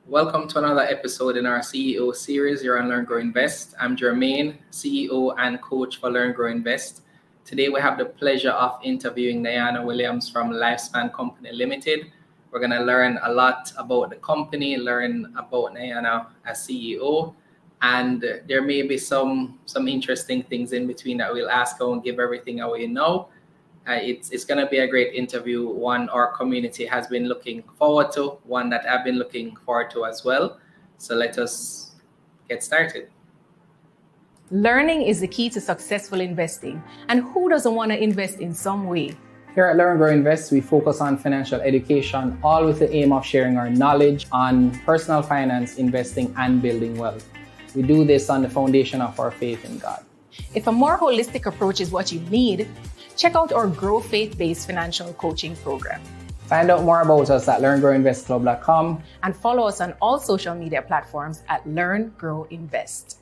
Welcome to another episode in our CEO series. You're on Learn, Grow, Invest. I'm Jermaine, CEO and coach for Learn, Grow, Invest. Today we have the pleasure of interviewing Nayana Williams from LifeSpan Company Limited. We're going to learn a lot about the company, learn about Nayana as CEO, and there may be some interesting things in between that we'll ask her and give everything away now. It's going to be a great interview, one our community has been looking forward to, one that I've been looking forward to as well. So let us get started. Learning is the key to successful investing. And who doesn't want to invest in some way? Here at L.E.A.R.N Grow Invest, we focus on financial education, all with the aim of sharing our knowledge on personal finance, investing, and building wealth. We do this on the foundation of our faith in God. If a more holistic approach is what you need, check out our Grow Faith-Based Financial Coaching Program. Find out more about us at learngrowinvestclub.com and follow us on all social media platforms at Learn, Grow, Invest.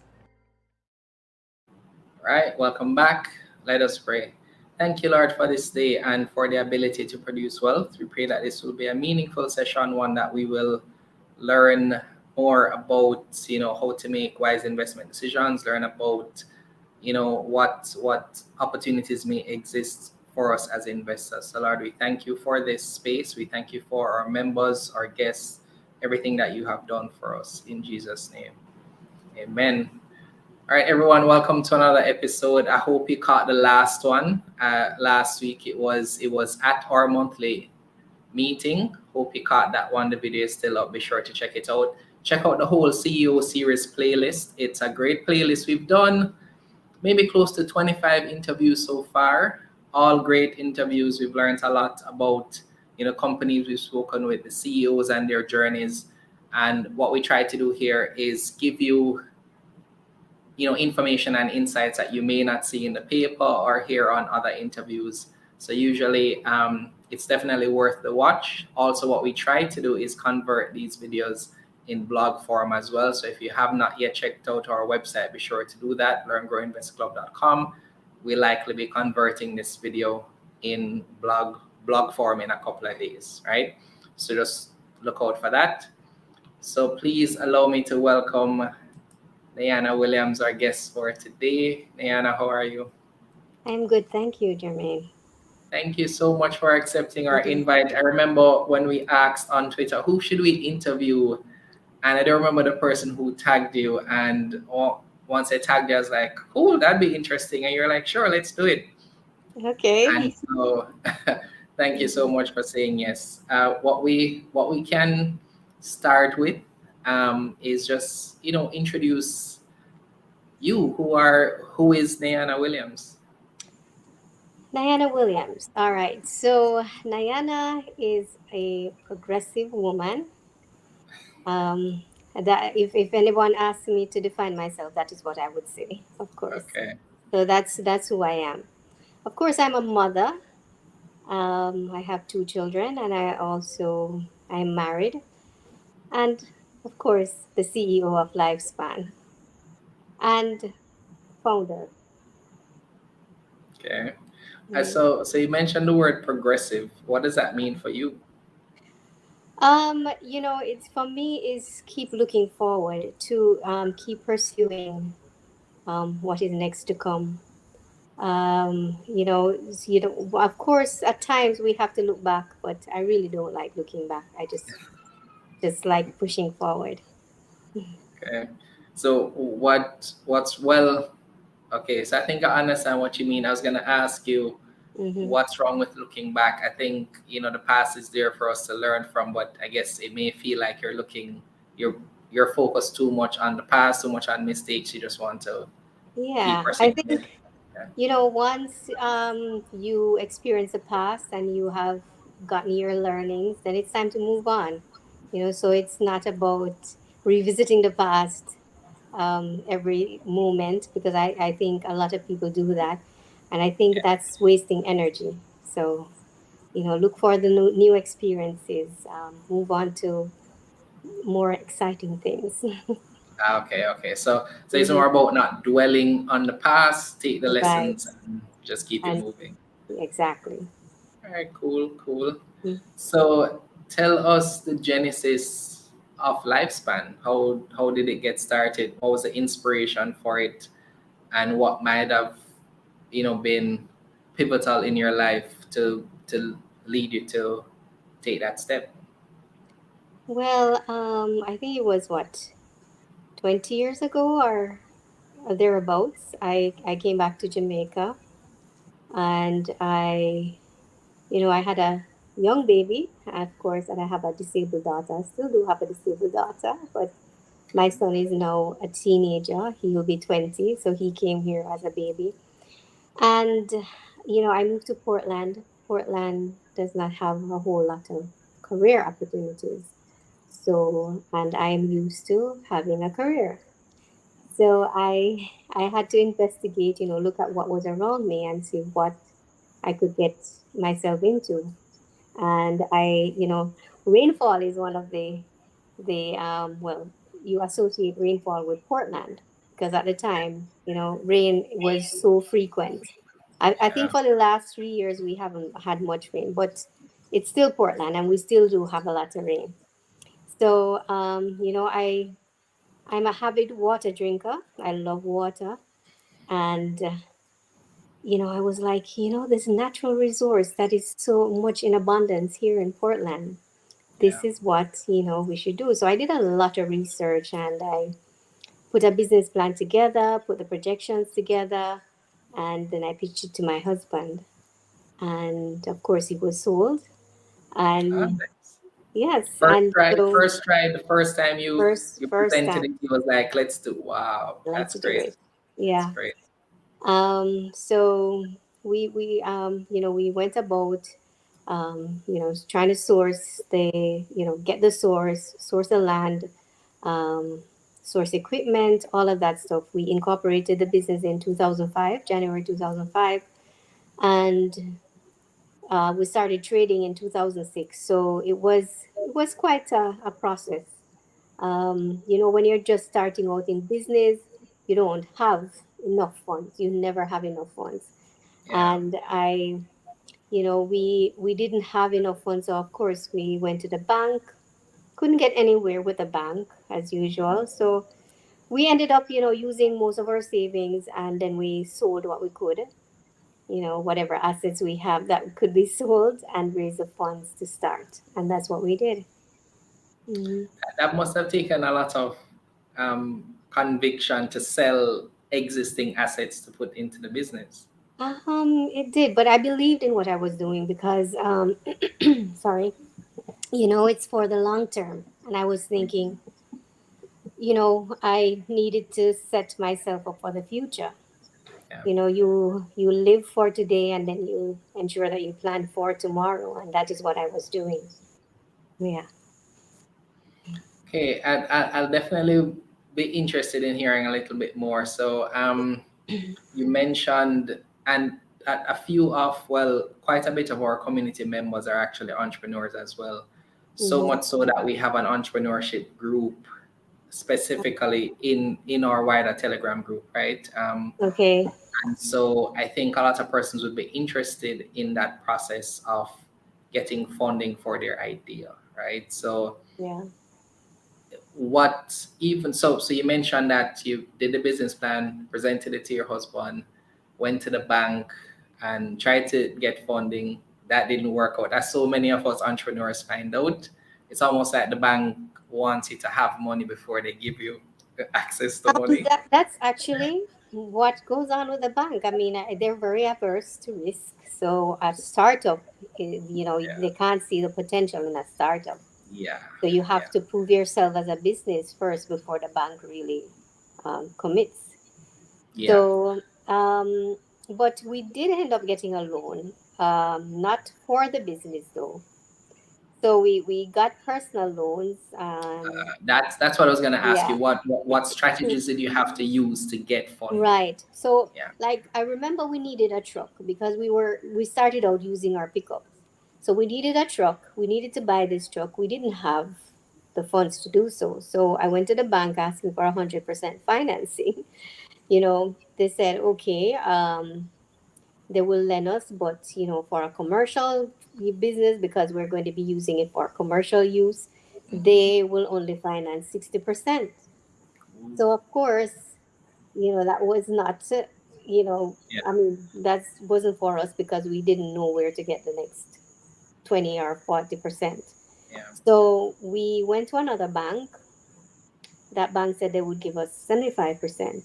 All right, welcome back. Let us pray. Thank you, Lord, for this day and for the ability to produce wealth. We pray that this will be a meaningful session, one that we will learn more about, how to make wise investment decisions, learn about what opportunities may exist for us as investors. So Lord, we thank you for this space. We thank you for our members, our guests, everything that you have done for us. In Jesus' name, amen. All right, everyone, welcome to another episode. I hope you caught the last one. Last week it was at our monthly meeting. Hope you caught that one. The video is still up. Be sure to check it out. Check out the whole CEO series playlist. It's a great playlist. We've done maybe close to 25 interviews so far, all great interviews. We've learned a lot about, companies we've spoken with, the CEOs and their journeys. And what we try to do here is give you, information and insights that you may not see in the paper or hear on other interviews. So usually it's definitely worth the watch. Also, what we try to do is convert these videos in blog form as well. So if you have not yet checked out our website, be sure to do that, learngrowinvestclub.com. We'll likely be converting this video in blog form in a couple of days, right? So just look out for that. So please allow me to welcome Nayana Williams, our guest for today. Nayana, how are you? I'm good, thank you, Jermaine. Thank you so much for accepting our invite. I remember when we asked on Twitter, who should we interview? And I don't remember the person who tagged you. And once I tagged you, I was like, cool, that'd be interesting. And you're like, sure, let's do it. Okay. And so thank you so much for saying yes. What we can start with is just, introduce you. Who is Nayana Williams? Nayana Williams. All right. So Nayana is a progressive woman. That if anyone asks me to define myself, that is what I would say, of course. Okay. So that's who I am. Of course, I'm a mother. I have 2 children, and I'm married, and of course, the CEO of LifeSpan and founder. Okay. So you mentioned the word progressive. What does that mean for you? It's for me is keep looking forward to keep pursuing what is next to come. Of course, at times we have to look back, but I really don't like looking back. I just like pushing forward. Okay. So okay, so I think I understand what you mean. I was going to ask you, what's wrong with looking back? I think, the past is there for us to learn from, but I guess it may feel like you're focused too much on the past, too much on mistakes. You just want to keep I think, once you experience the past and you have gotten your learnings, then it's time to move on. So it's not about revisiting the past every moment, because I think a lot of people do that. And I think that's wasting energy. So, look for the new experiences, move on to more exciting things. Okay. So it's more about not dwelling on the past, take the lessons and just keep it moving. Exactly. All right, cool. So tell us the genesis of Lifespan? How did it get started? What was the inspiration for it, and what might have been pivotal in your life to lead you to take that step? Well, I think it was what, 20 years ago or thereabouts. I came back to Jamaica, and I had a young baby, of course, and I have a disabled daughter. I still do have a disabled daughter, but my son is now a teenager. He will be 20, so he came here as a baby. And, I moved to Portland. Portland does not have a whole lot of career opportunities. So, and I'm used to having a career. So I had to investigate, look at what was around me and see what I could get myself into. And rainfall is one of the well, you associate rainfall with Portland because at the time, rain was so frequent. I Yeah. think for the last 3 years we haven't had much rain, but it's still Portland and we still do have a lot of rain. So I'm a habit water drinker. I love water. And I was like, this natural resource that is so much in abundance here in Portland, Yeah. this is what we should do. So I did a lot of research and I put a business plan together, put the projections together, and then I pitched it to my husband. And of course he was sold. Ah, And nice. yes, and so The first time you first presented time it, you was like, let's do. Wow, I like that's to do great. it. That's Yeah. great. So we went about trying to source get the source the land, um, source equipment, all of that stuff. We incorporated the business in 2005, January 2005, and we started trading in 2006. So it was quite a process. When you're just starting out in business, you don't have enough funds. You never have enough funds. Yeah. And we didn't have enough funds. So of course we went to the bank, couldn't get anywhere with the bank as usual. So we ended up, using most of our savings and then we sold what we could, whatever assets we have that could be sold and raise the funds to start. And that's what we did. Mhm. That must have taken a lot of conviction to sell existing assets to put into the business. It did, but I believed in what I was doing because, sorry, it's for the long term. And I was thinking, I needed to set myself up for the future. Yeah. You live for today and then you ensure that you plan for tomorrow. And that is what I was doing. Yeah. Okay, I'll definitely be interested in hearing a little bit more. So, you mentioned, and a few of, well, quite a bit of our community members are actually entrepreneurs as well. So Hmm. much so that we have an entrepreneurship group specifically in our wider Telegram group, right? Okay. And so I think a lot of persons would be interested in that process of getting funding for their idea, right? So Yeah. what even so you mentioned that you did the business plan, presented it to your husband, went to the bank and tried to get funding. That didn't work out. As so many of us entrepreneurs find out, it's almost like the bank wants you to have money before they give you access to money. That's actually what goes on with the bank. I mean, they're very averse to risk. So a startup, Yeah. they can't see the potential in a startup. Yeah. So you Yeah. have to prove yourself as a business first before the bank really commits. Yeah. So, but we did end up getting a loan, not for the business though. So we got personal loans. That's what I was gonna ask you. Yeah. What strategies did you have to use to get funding? Right. So, Yeah. like, I remember we needed a truck because we started out using our pickup. So we needed a truck. We needed to buy this truck. We didn't have the funds to do so. So I went to the bank asking for 100% financing. They said, okay, they will lend us, but for a commercial business because we're going to be using it for commercial use. they will only finance 60%. So of course, that was not, Yeah, I mean, that wasn't for us because we didn't know where to get the next 20 or 40%. yeah, So we went to another bank. That bank said they would give us 75%.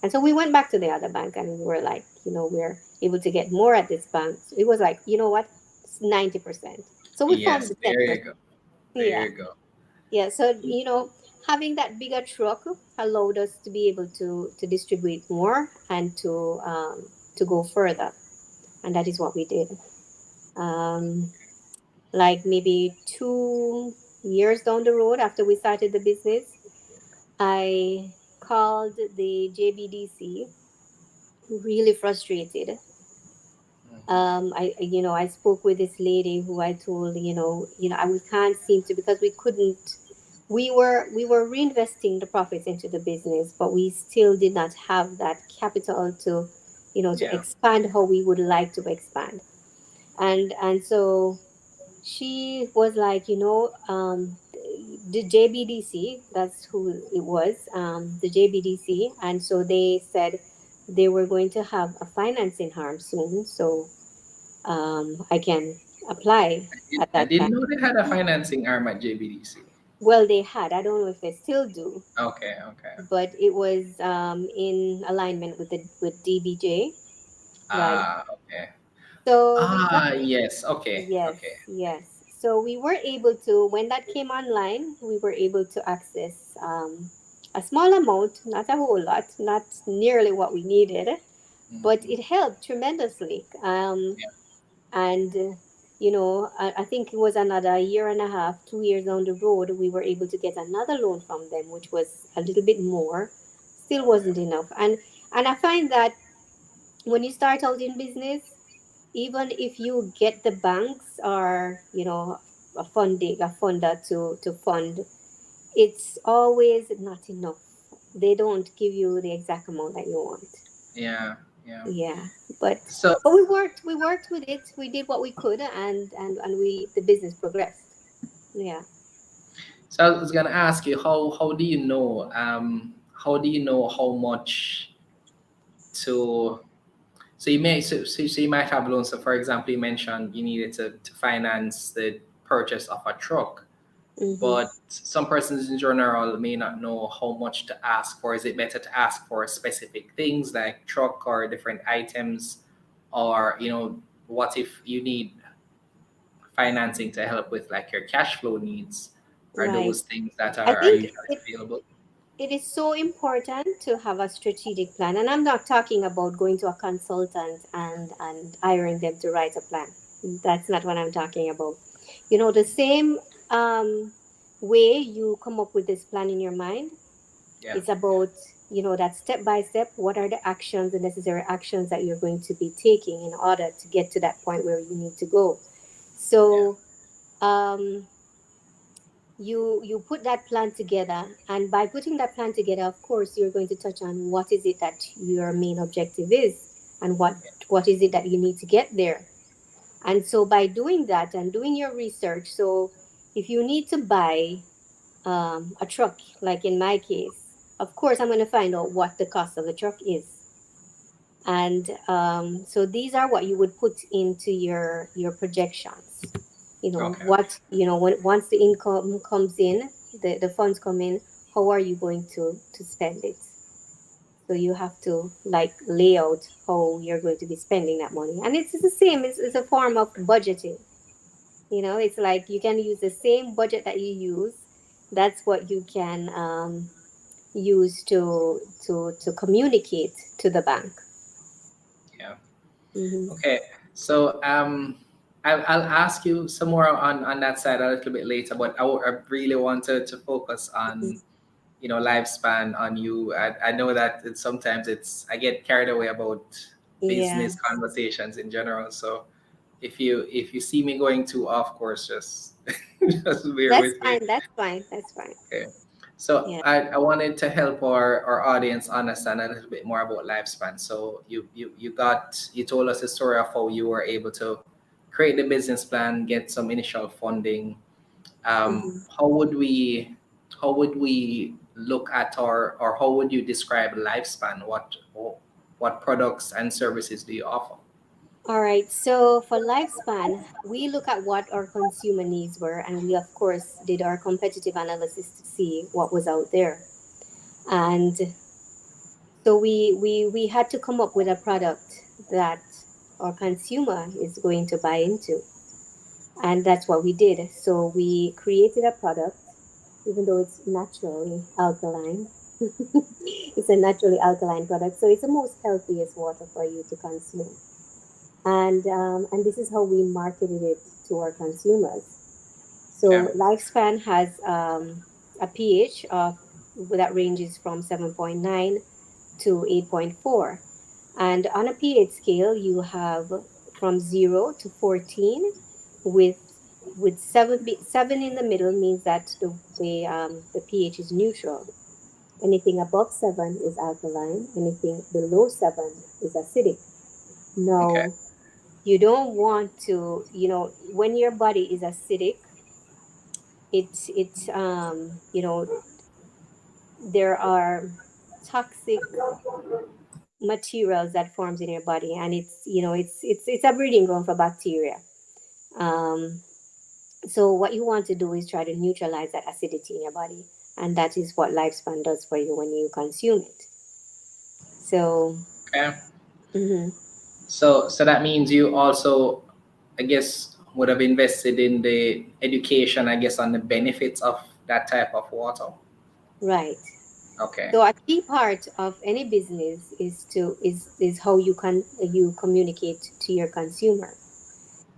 And so we went back to the other bank and we were like, we're able to get more at this bank. So it was like, you know what? It's 90%. So we found yes. the There 10%. you go. There Yeah. you go. Yeah. So, having that bigger truck allowed us to be able to distribute more and to go further. And that is what we did. Um, like maybe 2 years down the road after we started the business, I called the JBDC, really frustrated. I spoke with this lady who I told, we can't seem to, because we couldn't. We were reinvesting the profits into the business, but we still did not have that capital to Yeah. expand how we would like to expand. And so she was like, the JBDC, that's who it was, the JBDC. And so they said they were going to have a financing arm soon. So I can apply at I that time. didn't know they had a financing arm at JBDC. Well, they had, I don't know if they still do, Okay, okay. but it was in alignment with DBJ, right? Okay. So we got. Yes. Okay, Yes, okay. yes. So we were able to, when that came online, we were able to access a small amount, not a whole lot, not nearly what we needed, but Hmm. it helped tremendously. Yeah, And, I think it was another year and a half, 2 years down the road, we were able to get another loan from them, which was a little bit more, still wasn't okay. enough. And I find that when you start out in business, even if you get the banks or a funder to fund, it's always not enough. They don't give you the exact amount that you want. Yeah, yeah. Yeah, but So, but we worked with it. We did what we could, and the business progressed. Yeah. so I was gonna ask you, how do you know, how do you know how much to, so you might have loans. So for example, you mentioned you needed to finance the purchase of a truck, Mm-hmm. but some persons in general may not know how much to ask for. Is it better to ask for specific things like truck or different items, or what if you need financing to help with like your cash flow needs? Are Right. those things that I are think usually it available? it is so important to have a strategic plan, and I'm not talking about going to a consultant and hiring them to write a plan. That's not what I'm talking about. The same way you come up with this plan in your mind, Yeah, it's about that step by step, what are the actions, the necessary actions that you're going to be taking in order to get to that point where you need to go. yeah, So um you put that plan together, and by putting that plan together, of course, you're going to touch on what is it that your main objective is, and what is it that you need to get there. And so by doing that and doing your research, so if you need to buy a truck, like in my case, of course I'm going to find out what the cost of the truck is. And so these are what you would put into your projections. okay, Once the income comes in, the funds come in, how are you going to spend it? So you have to like lay out how you're going to be spending that money, and it's the same. It's a form of budgeting. It's like you can use the same budget that you use. That's what you can use to communicate to the bank. yeah. Hmm. Okay, so I'll ask you some more on that side a little bit later, but I really wanted to focus on lifespan on you. I know that sometimes I get carried away about Yeah, business conversations in general. So if you see me going too off course, just just bear that's with me. fine. That's fine. That's fine. Okay. So Yeah. I wanted to help our audience understand a little bit more about lifespan. So you told us the story of how you were able to create the business plan, get some initial funding, Mhm. how would we look at, or how would you describe Lifespan? What products and services do you offer? All right. So for lifespan, we look at what our consumer needs were, and we of course did our competitive analysis to see what was out there. And so we had to come up with a product that our consumer is going to buy into. And that's what we did. So we created a product, even though it's naturally alkaline. It's a naturally alkaline product. So it's the most healthiest water for you to consume. And this is how we marketed it to our consumers. Okay. So Lifespan has a pH of that ranges from 7.9 to 8.4. And on a pH scale, you have from 0 to 14, with seven in the middle means that the pH is neutral. Anything above 7 is alkaline. Anything below 7 is acidic. Okay. Now, you don't want to, when your body is acidic, there are toxic materials that forms in your body, and it's a breeding ground for bacteria. um, so what you want to do is try to neutralize that acidity in your body, and that is what lifespan does for you when you consume it. So Okay. mhm, So that means you also, I guess, would have invested in the education, I guess, on the benefits of that type of water. right. Okay. So a key part of any business is how you communicate to your consumer,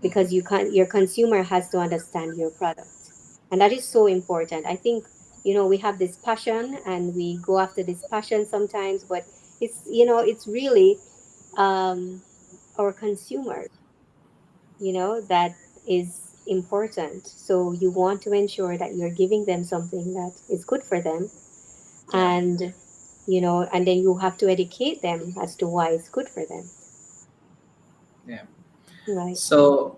because Hmm. your consumer has to understand your product, and that is so important. I think, we have this passion and we go after this passion sometimes, but it's really um, our consumers, that is important. So you want to ensure that you're giving them something that is good for them, Yeah. and and then you have to educate them as to why it's good for them. Yeah. Right. So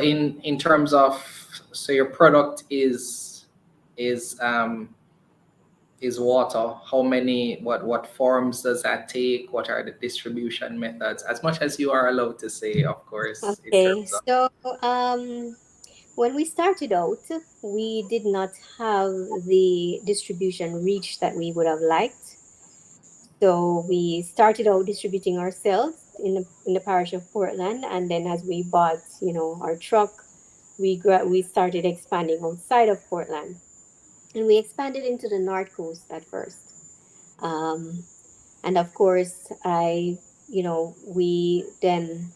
in terms of, so your product is is water. How many, what forms does that take? What are the distribution methods? As much as you are allowed to say, of course, in Okay. terms of. So when we started out, we did not have the distribution reach that we would have liked. So we started out distributing ourselves in the parish of Portland, and then as we bought, our truck, we started expanding outside of Portland, and we expanded into the North Coast at first. Um, and of course, we then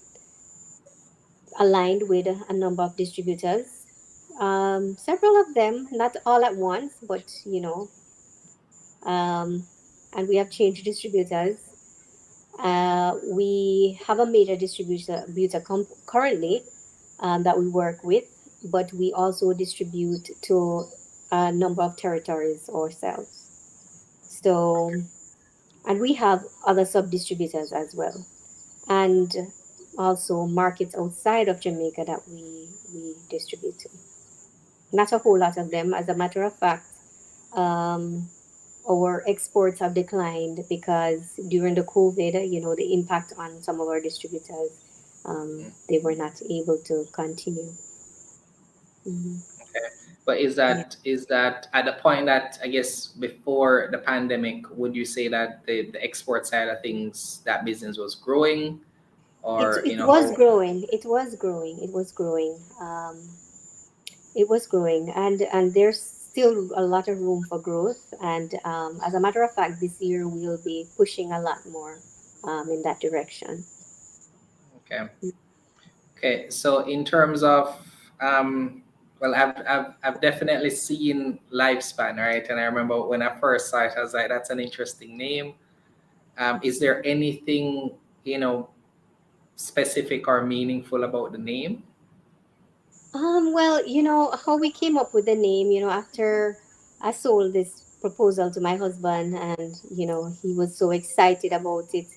aligned with a number of distributors. Several of them, not all at once, but um, and we have changed distributors. We have a major distributor currently, that we work with, but we also distribute to a number of territories ourselves. So, and we have other sub distributors as well, and also markets outside of Jamaica that we distribute to. Not a whole lot of them, as a matter of fact. Um, our exports have declined because during the COVID, the impact on some of our distributors, they were not able to continue. Mhm. Okay. But Yeah. is that at the point that, I guess, before the pandemic, would you say that the export side of things, that business was growing, It, or it was how? growing. It was growing. It was growing. It was growing, and there's still a lot of room for growth. And as a matter of fact, this year we'll be pushing a lot more in that direction. Okay. Okay. So in terms of, well, I've definitely seen Lifespan, right? And I remember when I first saw it, I was like, that's an interesting name. Is there anything, you know, specific or meaningful about the name? Well, how we came up with the name, after I sold this proposal to my husband, and, he was so excited about it.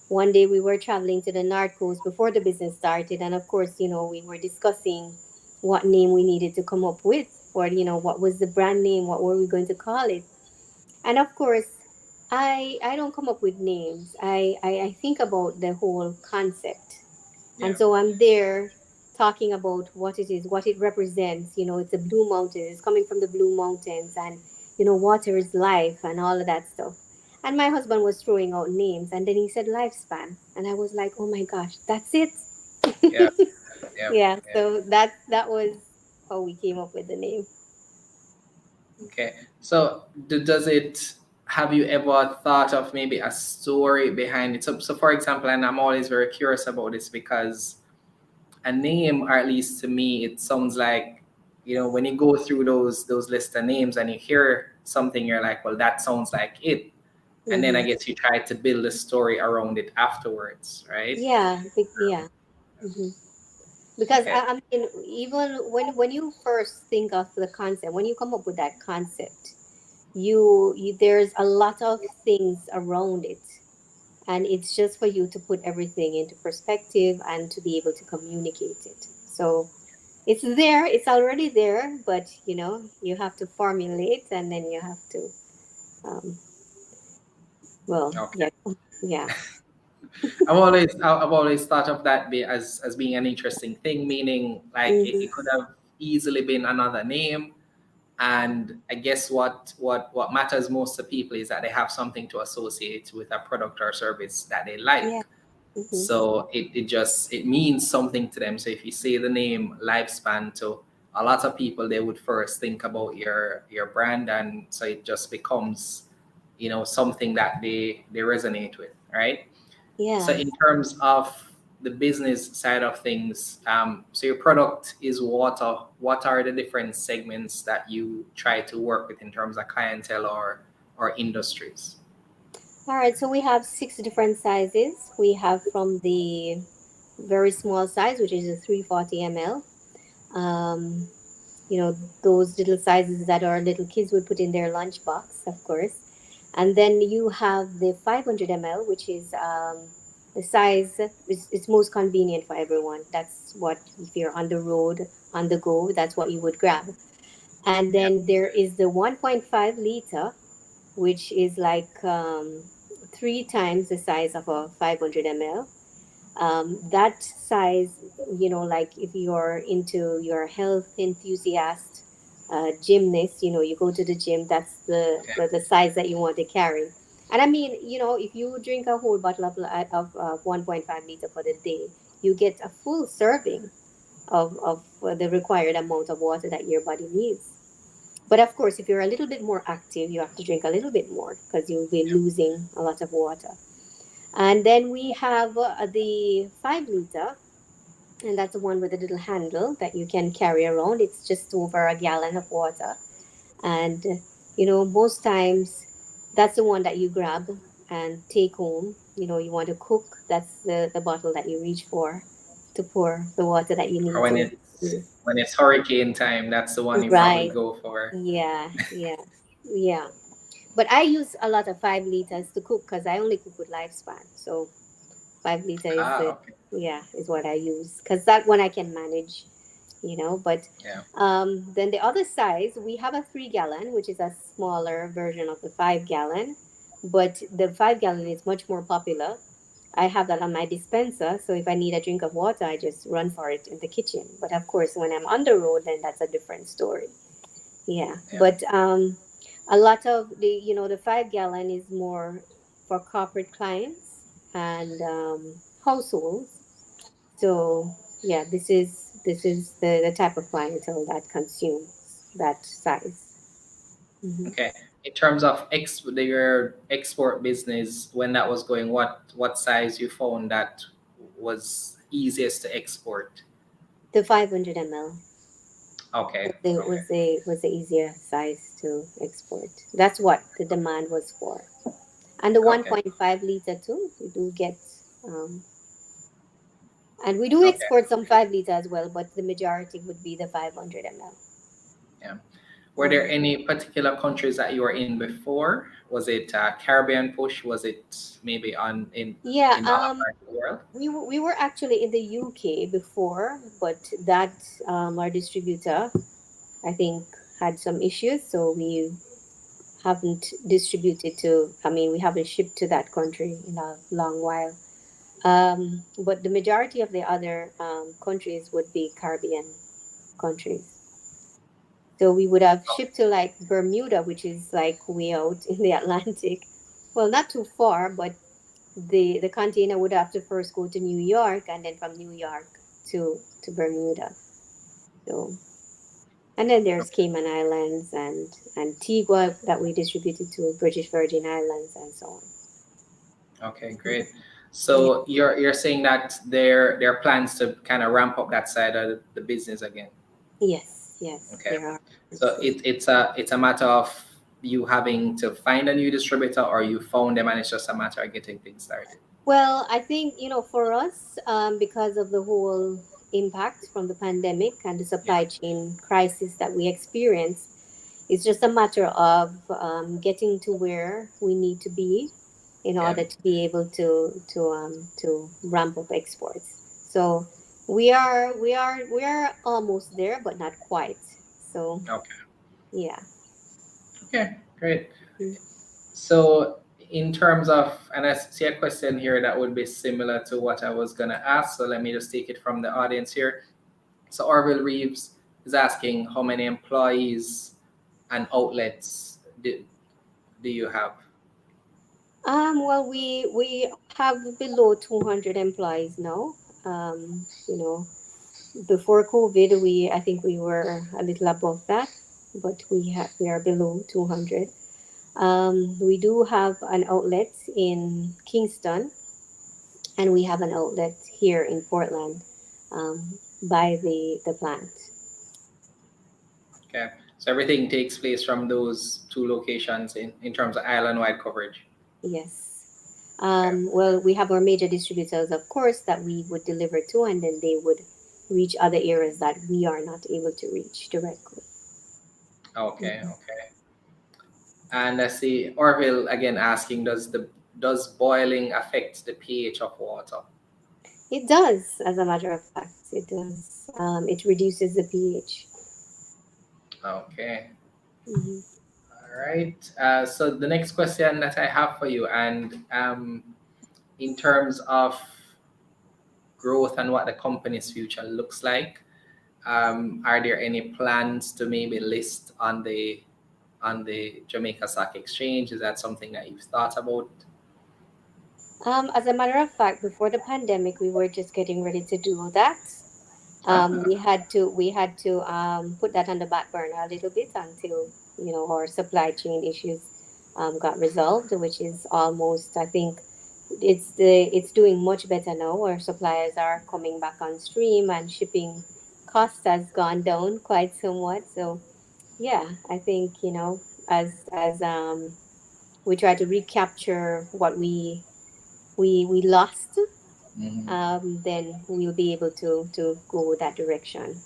One day we were traveling to the North Coast before the business started, and of course, we were discussing what name we needed to come up with. for, what was the brand name, what were we going to call it. And of course, I don't come up with names. I think about the whole concept. And Yeah. so I'm there talking about what it is, what it represents. It's a blue mountain, it's coming from the blue mountains, and water is life and all of that stuff. And my husband was throwing out names, and then he said lifespan, and I was like, oh my gosh, that's it. Yeah. Yeah. Yeah, Yeah. so that was how we came up with the name. Okay. So does it, have you ever thought of maybe a story behind it? So for example, and I'm always very curious about this because a name, or at least to me, it sounds like, when you go through those list of names and you hear something, you're like, well, that sounds like it. And then I Hmm. guess you try to build a story around it afterwards, right? Yeah, yeah. Hmm. Because Okay. I mean, even when you first think of the concept, when you come up with that concept, you there's a lot of things around it, and it's just for you to put everything into perspective and to be able to communicate it. So it's there, it's already there, but you have to formulate, and then you have to, um, well, Okay. yeah, yeah. I've always thought of that as being an interesting thing, meaning like it Hmm. could have easily been another name. And I guess what matters most to people is that they have something to associate with a product or service that they Yeah. like. Hmm. So it means something to them. So if you say the name Lifespan to a lot of people, they would first think about your brand, and so it just becomes, something that they resonate with, right? So Yeah. in terms of the business side of things, so your product is water. What are the different segments that you try to work with in terms of clientele or industries? All right, so we have six different sizes. We have from the very small size, which is a 340 ml. Um, those little sizes that our little kids would put in their lunchbox, of course. And then you have the 500 ml, which is the size, it's most convenient for everyone. That's what, if you're on the road, on the go, that's what you would grab. And Yeah. then there is the 1.5 liter, which is like three times the size of a 500 ml. That size, like if you're into your health enthusiast, gymnast, you go to the gym, that's Okay. the size that you want to carry. And I mean, if you drink a whole bottle of 1.5 liter for the day, you get a full serving of the required amount of water that your body needs. But of course, if you're a little bit more active, you have to drink a little bit more because you'll be losing a lot of water. And then we have the 5 liter, and that's the one with a little handle that you can carry around. It's just over a gallon of water. And, most times that's the one that you grab and take home. You want to cook, that's the bottle that you reach for to pour the water that you Or need when to. it's hurricane time, that's the one you probably Right. go for. Yeah, yeah, yeah. But I use a lot of 5 liters to cook because I only cook with Lifespan. So 5 liter is Ah, the, okay. yeah, is what I use because that one I can manage. But Yeah. then the other size, we have a 3 gallon, which is a smaller version of the 5 gallon, but the 5 gallon is much more popular. I have that on my dispenser, so if I need a drink of water, I just run for it in the kitchen. But of course, when I'm on the road, then that's a different story. Yeah, Yeah. but a lot of the 5 gallon is more for corporate clients and households. So yeah, this is the type of clientele that consumes that size. Hmm. Okay. In terms of your export business, when that was going, what size you found that was easiest to export? The 500 ml Okay. Okay. was the easier size to export. That's what the demand was for. And the Okay. 1.5 liter too, we do get. Um, And we do Okay. export some 5 liter as well, but the majority would be the 500 ml. Yeah. Were there Mhm. any particular countries that you were in before? Was it Caribbean push? Was it maybe on Yeah, in other parts of the world? we were actually in the UK before, but that our distributor I think, had some issues, so we haven't distributed to. I mean, we haven't shipped to that country in a long while. But the majority of the other countries would be Caribbean countries. So we would have shipped to like Bermuda, which is like way out in the Atlantic. Well, not too far, but the container would have to first go to New York and then from New York to Bermuda. So and then there's Cayman Islands and Antigua that we distributed to British Virgin Islands and so on. Okay, great. Yeah. So you're saying that there are plans to kind of ramp up that side of the business again. Yes, yes, Okay. there are. So it's a matter of you having to find a new distributor, or you found them and it's just a matter of getting things started. Well, I think, for us, because of the whole impact from the pandemic and the Yeah. supply chain crisis that we experienced, it's just a matter of getting to where we need to be in Yeah. order to be able to ramp up exports. So we are almost there, but not quite. So Okay. yeah. Okay, great. Mm. So in terms of, and I see a question here that would be similar to what I was gonna ask. So let me just take it from the audience here. So Orville Reeves is asking, how many employees and outlets do you have? Well, we have below 200 employees now. You know, before COVID, I think we were a little above that, but we are below 200. We do have an outlet in Kingston, and we have an outlet here in Portland, by the plant. Okay. So everything takes place from those two locations in terms of island-wide coverage. Yes. Okay. Well, we have our major distributors, of course, that we would deliver to, and then they would reach other areas that we are not able to reach directly. Okay. Mhm. Okay. And I see Orville again asking, does boiling affect the pH of water? It does, as a matter of fact, it does. It reduces the pH. Okay. Hmm. All right. So the next question that I have for you, and in terms of growth and what the company's future looks like, are there any plans to maybe list on the Jamaica Stock Exchange? Is that something that you've thought about? As a matter of fact, before the pandemic, we were just getting ready to do that. Ah, We had to put that on the back burner a little bit until our supply chain issues got resolved, which is almost, I think, it's doing much better now. Our suppliers are coming back on stream, and shipping cost has gone down quite somewhat. So yeah, I think, as we try to recapture what we lost, mhm. then we'll be able to go that direction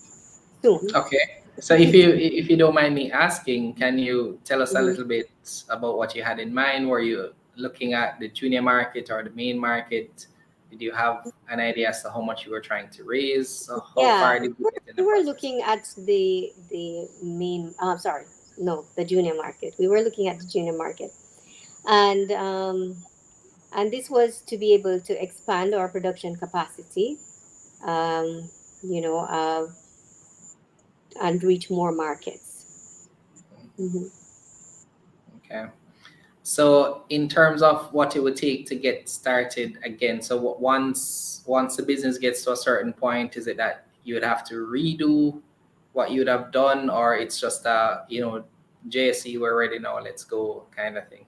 soon. Okay. So if you don't mind me asking, can you tell us a Mhm. little bit about what you had in mind? Were you looking at the junior market or the main market? Did you have an idea as to how much you were trying to raise? So how Yeah, far did you get in we the were process? looking at the main. Sorry, no, the junior market. We were looking at the junior market, and this was to be able to expand our production capacity, um, you know, uh, and reach more markets. Hmm. Okay. So in terms of what it would take to get started again, so once the business gets to a certain point, is it that you would have to redo what you'd have done, or it's just JSC, we're ready now, let's go kind of thing?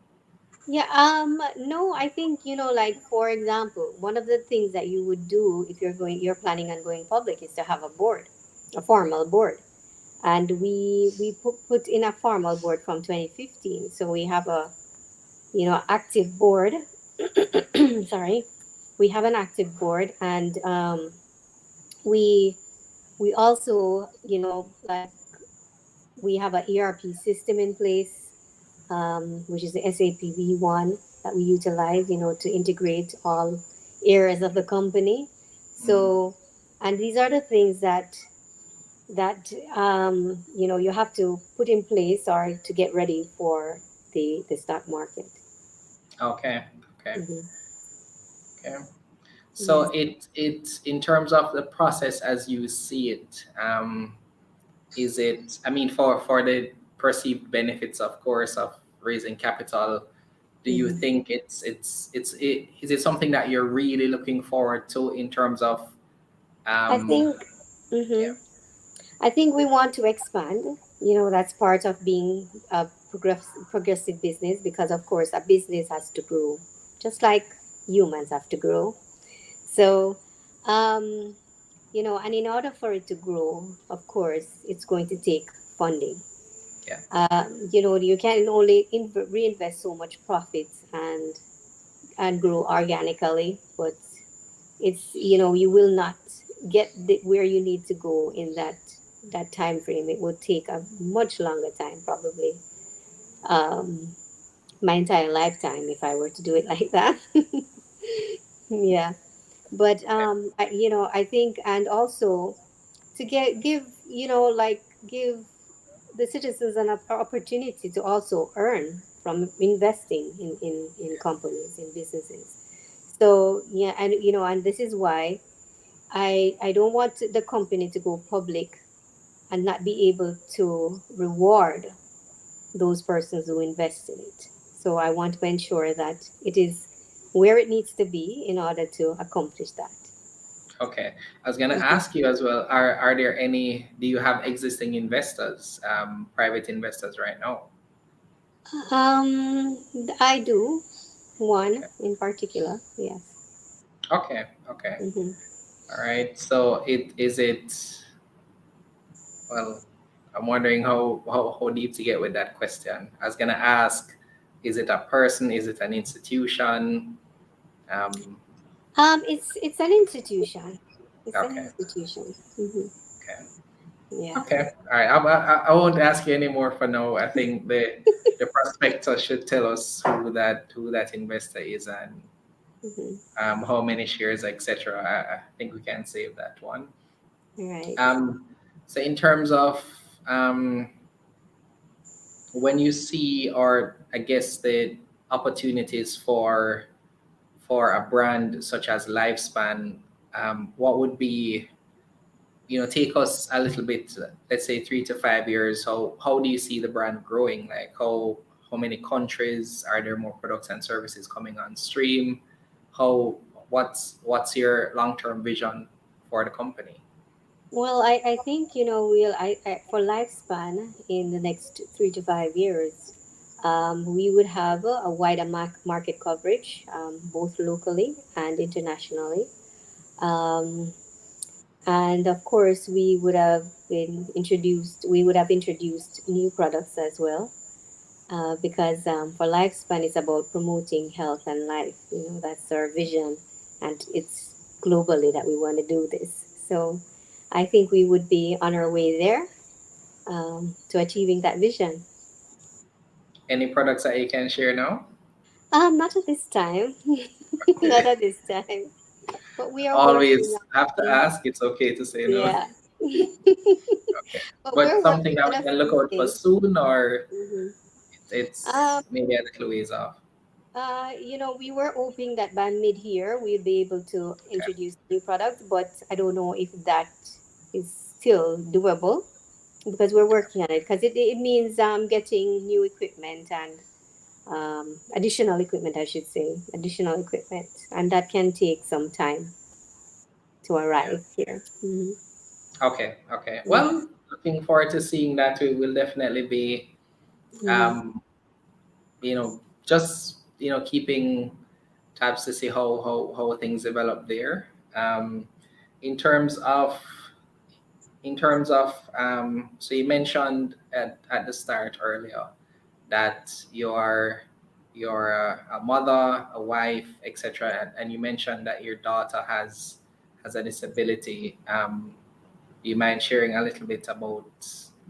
Yeah. No, I think, like, for example, one of the things that you would do if you're planning on going public is to have a board, a formal board. And we put in a formal board from 2015, so we have a active board. Sorry, we have an active board, and we we also, like, we have a ERP system in place, which is the SAP V1 that we utilize, to integrate all areas of the company. Mm. So, and these are the things that that you have to put in place or to get ready for the stock market. Okay. Okay. Hmm. Okay. So Yes. it in terms of the process as you see it, is it? I mean, for the perceived benefits, of course, of raising capital, do you Hmm. think is it something that you're really looking forward to in terms of I um think. yeah. Hmm. I think we want to expand. That's part of being a progressive business, because, of course, a business has to grow, just like humans have to grow. So, um, and in order for it to grow, of course, it's going to take funding. Yeah. You can only reinvest so much profits and grow organically, but you will not get where you need to go in that time frame. It would take a much longer time, probably um, my entire lifetime, if I were to do it like that. Yeah, but I think, and also to give the citizens an opportunity to also earn from investing in companies, in businesses. So yeah, and this is why I don't want the company to go public and not be able to reward those persons who invest in it. So I want to ensure that it is where it needs to be in order to accomplish that. Okay. I was gonna Mhm. ask you as well, are there any, do you have existing investors, private investors right now? I do one Okay. in particular. Yes. Okay. Okay. Hmm. All right. So well, I'm wondering how deep to get with that question. I was gonna ask, is it a person? Is it an institution? Um, It's an institution. It's an okay. institution. Hmm. Okay. Yeah. Okay. All right. I won't ask you anymore for now. I think the prospectus should tell us who that investor is and Hmm. how many shares, etc. I think we can save that one. Right. Um, so in terms of um, when you see, or I guess the opportunities for a brand such as Lifespan, what would be, take us a little bit, let's say 3 to 5 years, how do you see the brand growing? Like how many countries are there, more products and services coming on stream? How what's your long-term vision for the company? Well, I think, for lifespan in the next 3 to 5 years, we would have a wider market coverage, both locally and internationally. Um, and of course, we would have introduced new products as well, because for lifespan, it's about promoting health and life. That's our vision, and it's globally that we want to do this. So I think we would be on our way there, to achieving that vision. Any products that you can share now? Not at this time, not at this time, but we are working Always on. have to Mhm. ask. It's okay to say no. Yeah. Okay. But But we're something working that on we a can look few out for things. soon, or Hmm. it's maybe a little ways off. We were hoping that by mid-year we'd be able to Okay. introduce new products, but I don't know if that is still doable, because we're working on it. Because it means getting new equipment and additional equipment, I should say, additional equipment, and that can take some time to Yeah. arrive here. Hmm. Okay. Okay. Yeah. Well, looking forward to seeing that. We will definitely be, Hmm. um, just keeping tabs to see how things develop there. In terms of so you mentioned at the start earlier that you're a mother, a wife, etc. And you mentioned that your daughter has a disability. Do you mind sharing a little bit about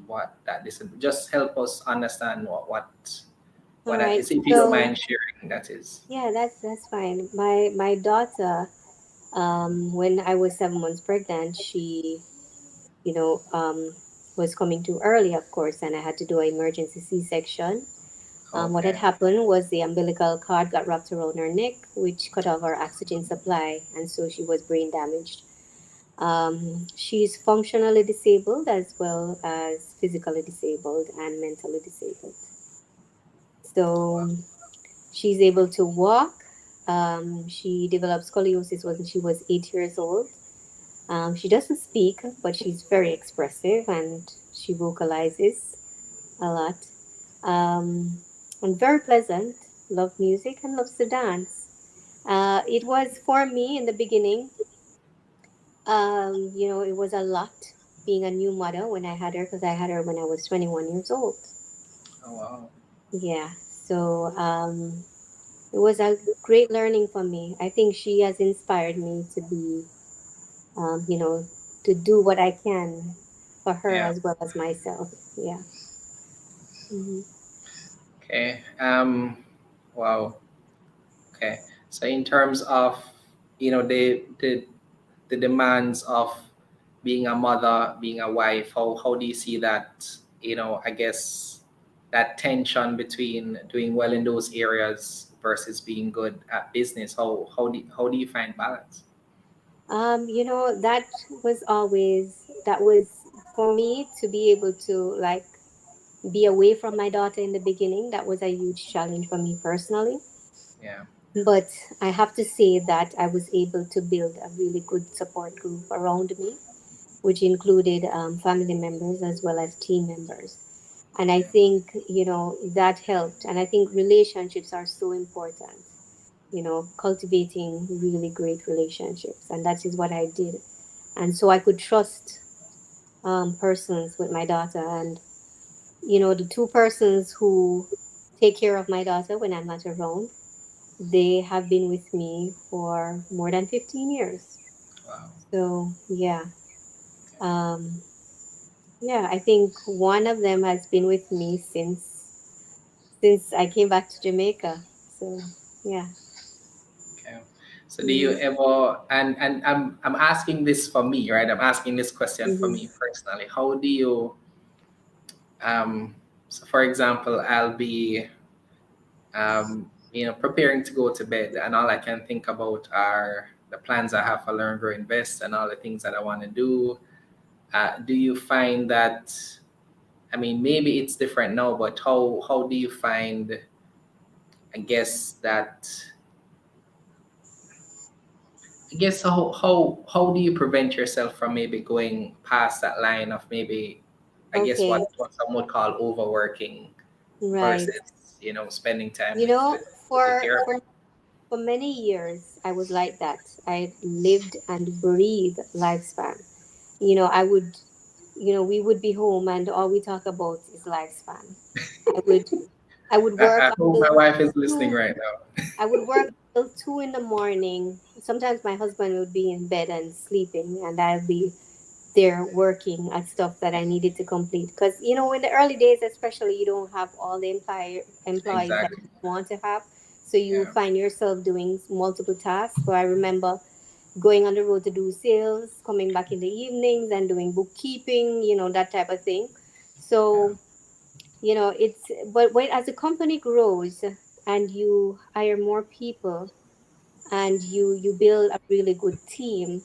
what that is? Just help us understand what All that right. is, if you don't So mind sharing. That is. yeah, that's fine. My daughter, when I was 7 months pregnant, she you know, was coming too early, of course, and I had to do an emergency C-section. What had Okay. happened was the umbilical cord got wrapped around her neck, which cut off her oxygen supply, and so she was brain damaged. She's functionally disabled as well as physically disabled and mentally disabled. Wow. So she's able to walk. She developed scoliosis when she was 8 years old. She doesn't speak, but she's very expressive and she vocalizes a lot. And very pleasant, loves music and loves to dance. It was for me in the beginning, it was a lot being a new mother when I had her because I had her when I was 21 years old. Oh, wow. Yeah, so it was a great learning for me. I think she has inspired me to be, um, you know, to do what I can for her Yeah. as well as myself. Yeah. Hmm. Okay. Wow. Okay. So in terms of, the demands of being a mother, being a wife, how do you see that, I guess that tension between doing well in those areas versus being good at business? How do you find balance? That was for me to be able to like be away from my daughter in the beginning. That was a huge challenge for me personally. Yeah. But I have to say that I was able to build a really good support group around me, which included family members as well as team members. And I Yeah. think, that helped. And I think relationships are so important, cultivating really great relationships. And that is what I did. And so I could trust persons with my daughter. And, the two persons who take care of my daughter when I'm not around, they have been with me for more than 15 years. Wow. So, yeah. Um, yeah, I think one of them has been with me since I came back to Jamaica. So, yeah. Okay. So do you Mm-hmm. ever, and I'm asking this for me, right? I'm asking this question for Mm-hmm. me personally. How do you so for example, I'll be preparing to go to bed, and all I can think about are the plans I have for Learn, Grow, Invest, and all the things that I want to do. Do you find that? I mean, maybe it's different now, but how do you find? I guess that. I guess how do you prevent yourself from maybe going past that line of maybe, I guess Okay, what some would call overworking right. versus spending time You with know, with for your. for for many years, I was like that. I lived and breathed lifespan. I would, we would be home and all we talk about is lifespan. I would, I would work I hope my until wife is listening two. right now. I would work till 2 in the morning. Sometimes my husband would be in bed and sleeping, and I'll be there working at stuff that I needed to complete. Because in the early days, especially, you don't have all the employees that Exactly. you want to have, so you Yeah. find yourself doing multiple tasks. So I remember going on the road to do sales, coming back in the evenings and doing bookkeeping, that type of thing. Yeah. So it's but when as the company grows and you hire more people and you build a really good team,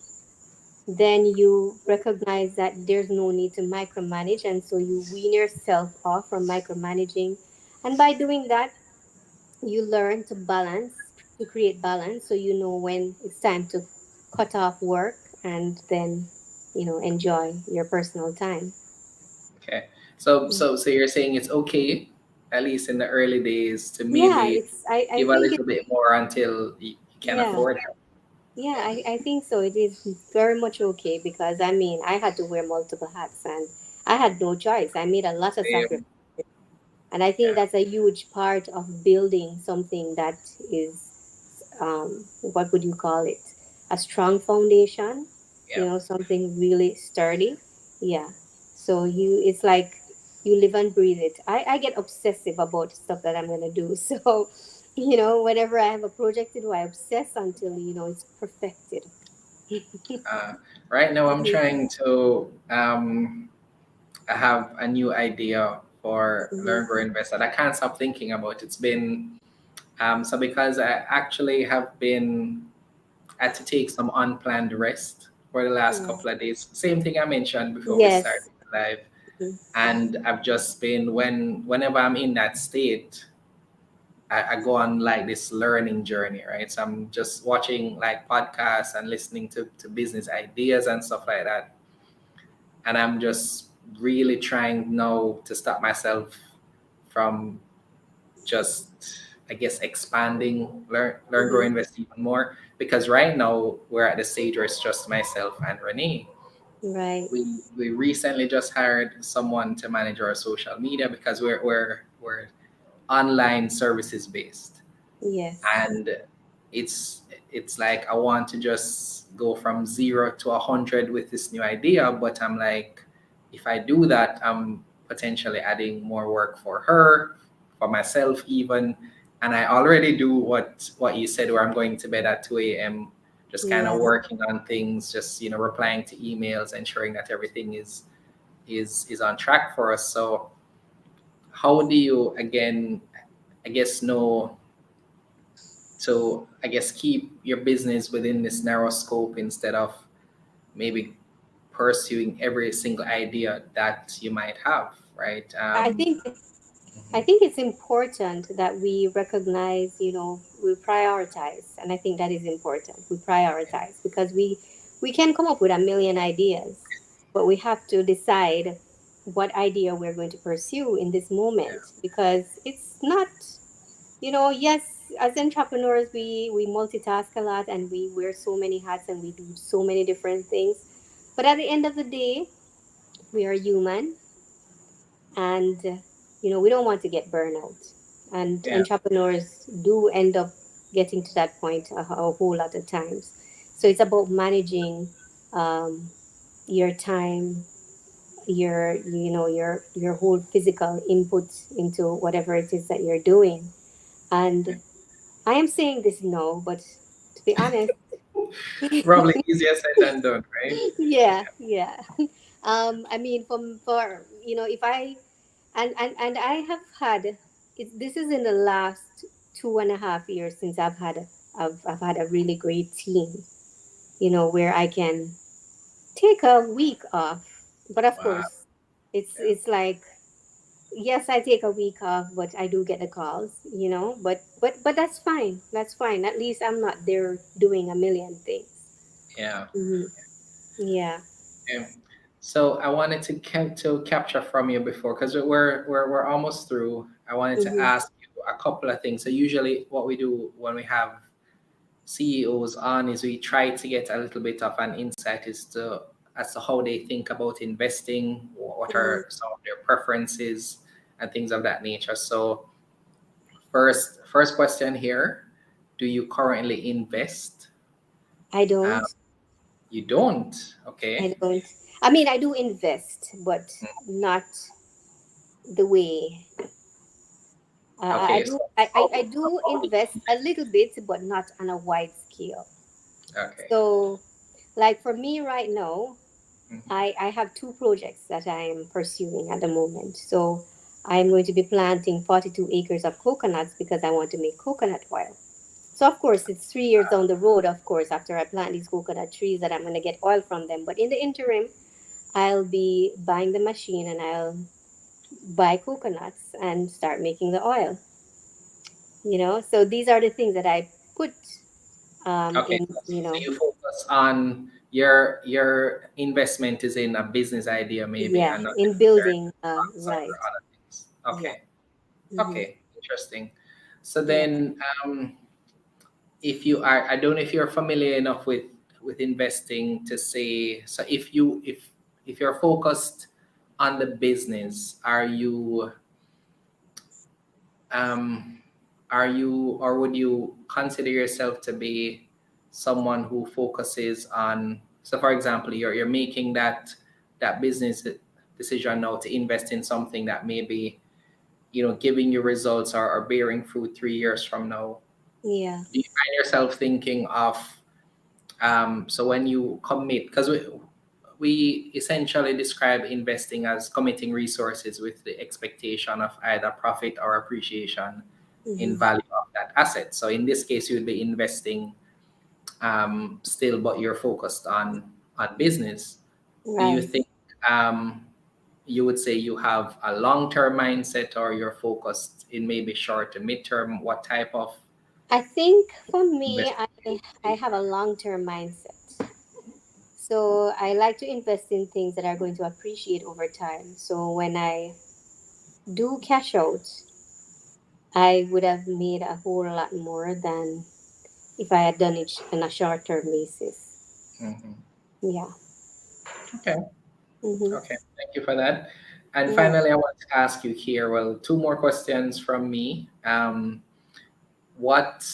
then you recognize that there's no need to micromanage, and so you wean yourself off from micromanaging. And by doing that, you learn to create balance, so you know when it's time to cut off work and then enjoy your personal time. Okay. So you're saying it's okay, at least in the early days, to Yeah, maybe I give a think little bit more until you can yeah. afford it. Yeah, I think so. It is very much okay because I mean, I had to wear multiple hats and I had no choice. I made a lot of sacrifices. Same. And I think Yeah. that's a huge part of building something that is, what would you call it? A strong foundation, Yeah. something really sturdy. Yeah. So it's like you live and breathe it. I get obsessive about stuff that I'm going to do. So, whenever I have a project to do, I obsess until, it's perfected. Uh, right now, I'm Mhm, trying to have a new idea for mhm. Learn, Grow, Invest that I can't stop thinking about. It's been so because I actually have been had to take some unplanned rest for the last Yeah. couple of days. Same thing I mentioned before we started Yes. live. Mhm. And I've just been whenever I'm in that state, I go on like this learning journey, right? So I'm just watching like podcasts and listening to business ideas and stuff like that. And I'm just really trying now to stop myself from just, I guess, expanding learn grow Mhm. invest even more, because right now we're at the stage where it's just myself and Renee. Right. We recently just hired someone to manage our social media because we're online services based, Yes. and it's it's like I want to just go from 0 to 100 with this new idea, but I'm like, if I do that, I'm potentially adding more work for her, for myself even. And I already do what you said, where I'm going to bed at 2 a.m., just kind of Yeah. working on things, just replying to emails, ensuring that everything is on track for us. So how do you, again, I guess, know to, I guess, keep your business within this narrow scope instead of maybe pursuing every single idea that you might have, right? I think I Mhm. think it's important that we recognize, we prioritize, and I think that is important. We prioritize because we can come up with a million ideas, but we have to decide what idea we're going to pursue in this Yeah, moment because it's not, yes, as entrepreneurs we multitask a lot and we wear so many hats and we do so many different things, but at the end of the day, we are human, and we don't want to get burnout, and yeah, entrepreneurs do end up getting to that point a whole lot of times. So it's about managing um, your time, your whole physical input into whatever it is that you're doing. And I am saying this now, but to be honest, probably easier said than done, right? yeah, yeah. I mean, for if I and I have had this is in the last 2.5 years since I've had a really great team, where I can take a week off. But of Wow. course, it's Yeah, it's like, yes, I take a week off, but I do get the calls, but that's fine. That's fine. At least I'm not there doing a million things. yeah. Hmm. Yeah. Okay. So I wanted to capture from you before, because we're almost through. I wanted to Hmm. ask you a couple of things. So usually what we do when we have CEOs on is we try to get a little bit of an insight as to how they think about investing, what Hmm. are some of their preferences, and things of that nature. So first question here: do you currently invest? I Um, don't. you don't. I Okay. don't. I mean, I do invest, but not the way. I Okay. So do. I do how do you invest a invest? little bit, but not on a wide scale. Okay. So, like for me right now, Mhm. I have two projects that I am pursuing at the moment. So, I'm going to be planting 42 acres of coconuts because I want to make coconut oil. So, of course, it's 3 years down the road, of course, after I plant these coconut trees, that I'm going to get oil from them. But in the interim, I'll be buying the machine and I'll buy coconuts and start making the oil. So these are the things that I put Okay. in, So you focus on your investment is in a business idea maybe, yeah, and not in necessarily building, alongside or right. other things. Yeah. Okay. Hmm. Okay. Interesting. So Yeah. then, if you are, I don't know if you're familiar enough with investing to say, so if you're focused on the business, um are you, or would you consider yourself to be someone who focuses on, so for example, you're making that business decision now to invest in something that maybe giving you results, or bearing fruit 3 years from now. Yeah. Do you find yourself thinking of So when you commit, because we essentially describe investing as committing resources with the expectation of either profit or appreciation in Mm-hmm. value of that asset. So in this case, you would be investing still, but you're focused on business. Do you Right. think you would say you have a long-term mindset, or you're focused in maybe short to mid-term? What type of I think for me, investment do you I take? have a long-term mindset. So I like to invest in things that are going to appreciate over time. So when I do cash out, I would have made a whole lot more than if I had done it on a short-term basis. Mhm. Yeah. Okay. Mm-hmm. Okay, thank you for that. And Yeah. finally, I want to ask you here, well, two more questions from me. What